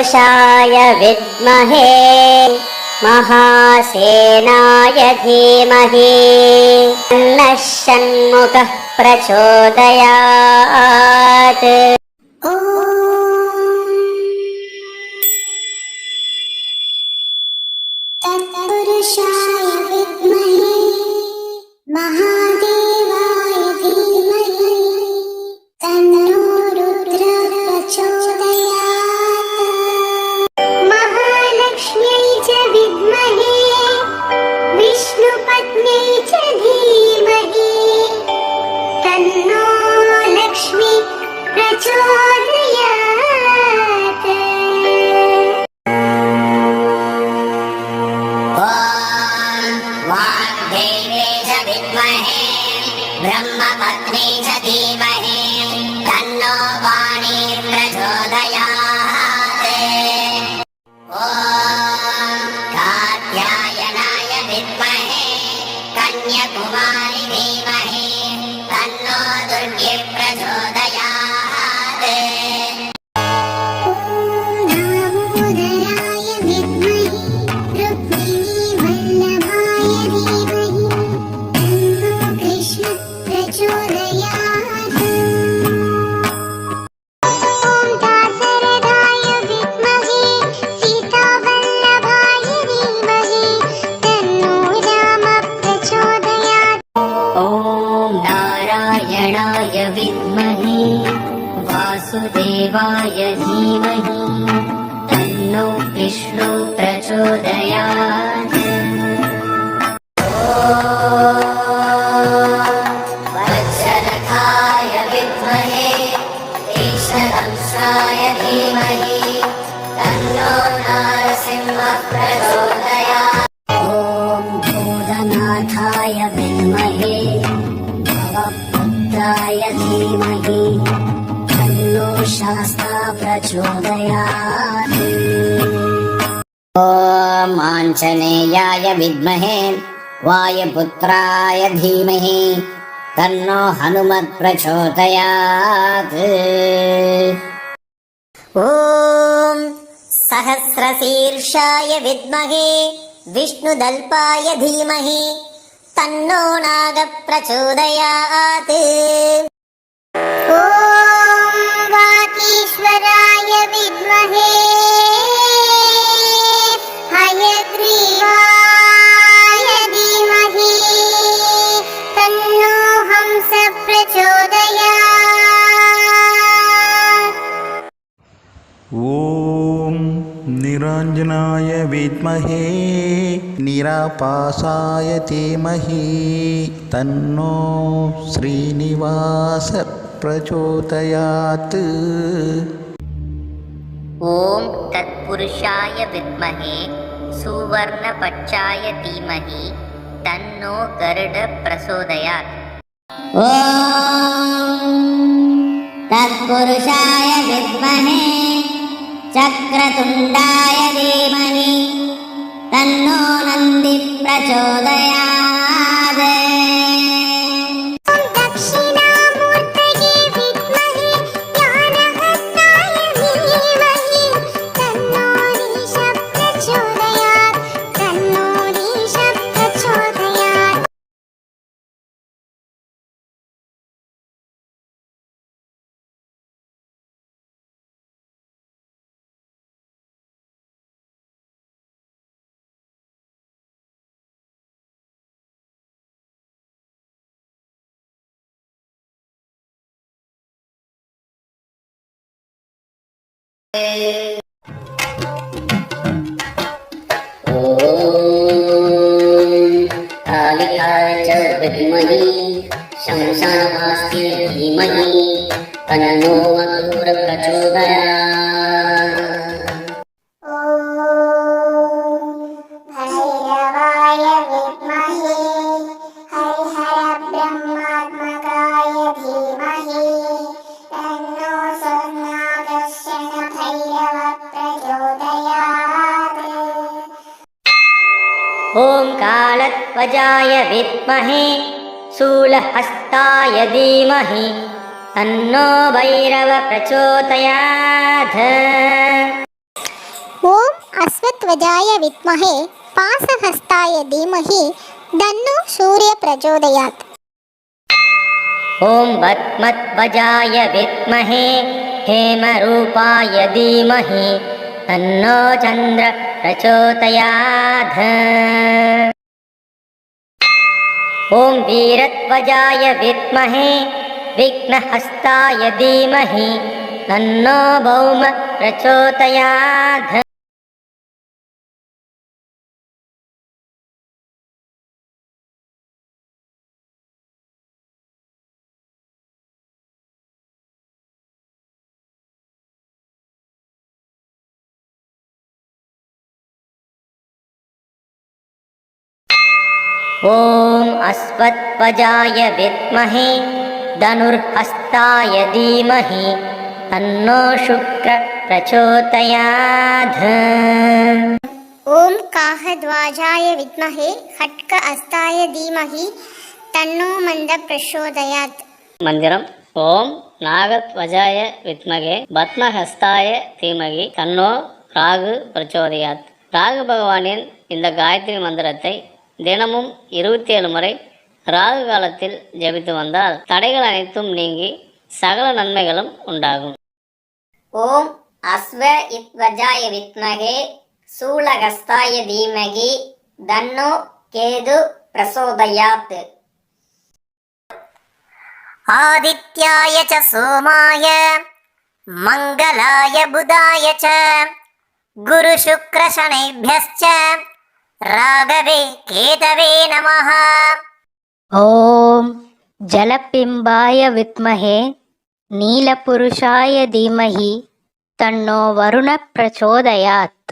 तत्पुरुषाय विद्महे महासेनाय धीमहि तन्नः षण्मुखः प्रचोदयात्। तत्पुरुषाय विद्महे महादेवाय धीमहि तन्नो रुद्रः प्रचोदयात्। महालक्ष्म्यै च विद्महे विष्णुपत्न्यै च धीमहि तन्नो लक्ष्मी प्रचोदयात्। ब्रह्मपत्नी च धीमहि तन्नो वाणी प्रचोदयात्। ॐ कात्यायनाय विद्महे कन्याकुमारी धीमहि तन्नो दुर्गे प्रचोदयात्। दामोदराय विद्महे रुक्मिणीवल्लभाय धीमहि तन्नो कृष्ण प्रचोदयात्। दाशरथाय विद्महे सीतावल्लभाय धीमहि तन्नो राम प्रचोदयात्। ॐ नारायणाय विद्महे वासुदेवाय धीमहि तन्नो विष्णु प्रचोदयात्। वत्सरथाय विद्महे तीक्ष्णदंष्ट्राय धीमहि तन्नो नरसिंहः प्रचोदयात्। ॐ भूतनाथाय विद्महे भवपुत्राय धीमहि तन्नो शास्ता प्रचोदयात्। ॐ आञ्जनेयाय विद्महे वायुपुत्राय धीमहि तन्नो हनुमत् प्रचोदयात्। ॐ सहस्रशीर्षाय विद्महे विष्णुदल्पाय धीमहि तन्नो नागः प्रचोदयात्। ॐ वागीश्वराय विद्महे हयग्रीवाय धीमहि तन्नो हंसः प्रचोदयात्। ॐ निरञ्जनाय विद्महे निरापासाय धीमहि तन्नो श्रीनिवास प्रचोदयात्। ॐ तत्पुरुषाय विद्महे सुवर्णपक्षाय धीमहि तन्नो गरुड प्रचोदयात्। ॐ तत्पुरुषाय विद्महे चक्रतुण्डाय धीमहि तन्नो नन्दी प्रचोदयात्। दक्षिणामूर्तये विद्महे ज्ञानहस्ताय धीमहि तन्नो ऋषः प्रचोदयात्। तन्नो ऋषः प्रचोदयात्। कालिकाय च विद्महे शंसावास्यै धीमहि तन्नो अक्रूर प्रचोदयात्। भैरवाय विद्महे हरिहरब्रह्मात्मकाय धीमहि तन्नो सोमनाथस्य भैरवः प्रचोदयात्। ॐ कालध्वजाय विद्महे शूलहस्ताय धीमहि तन्नो भैरव प्रचोदयात्। अश्वत्थवजाय विद्महे पाशहस्ताय धीमहि तन्नो सूर्य प्रचोदयात्। ॐ पद्मध्वजाय विद्महे हेमरूपाय धीमहि तन्नो चन्द्र प्रचोदयात्। ॐ वीरध्वजाय विद्महे विघ्नहस्ताय धीमहि तन्नो भौम प्रचोदयात्। ॐ अश्वत्थवजाय विद्महे धनुर्हस्ताय धीमहि तन्नो शुक्र प्रचोदयात्। ॐ काहध्वजाय विद्महे खड्गहस्ताय धीमहि तन्नो मन्द प्रचोदयात्। மந்திரம் ஓம் நாகத்வஜாய வித்மகே பத்மஹஸ்தாய தீமகி தன்னோ ராகு பிரச்சோதயாத். ராகு பகவானின் இந்த காயத்ரி மந்திரத்தை தினமும் 27 முறை ராகு காலத்தில் ஜபித்து வந்தால் தடைகள் அனைத்தும் நீங்கி சகல நன்மைகளும் உண்டாகும். ஓம் அஸ்வத்வஜாய வித்மகே சூலகஸ்தாய தீமகி தன்னோ கேது பிரசோதயாத். ஆதித்யாய ச சோமாய மங்களாய புதாய ச குரு சுக்ர சனைப்யஸ்ச ராகவே கேதவே நமः. ஓம் ஜலபிம்பாய வித்மஹே நீலபுருஷாய தீமஹி தன்னோ வருண பிரச்சோதயாத்.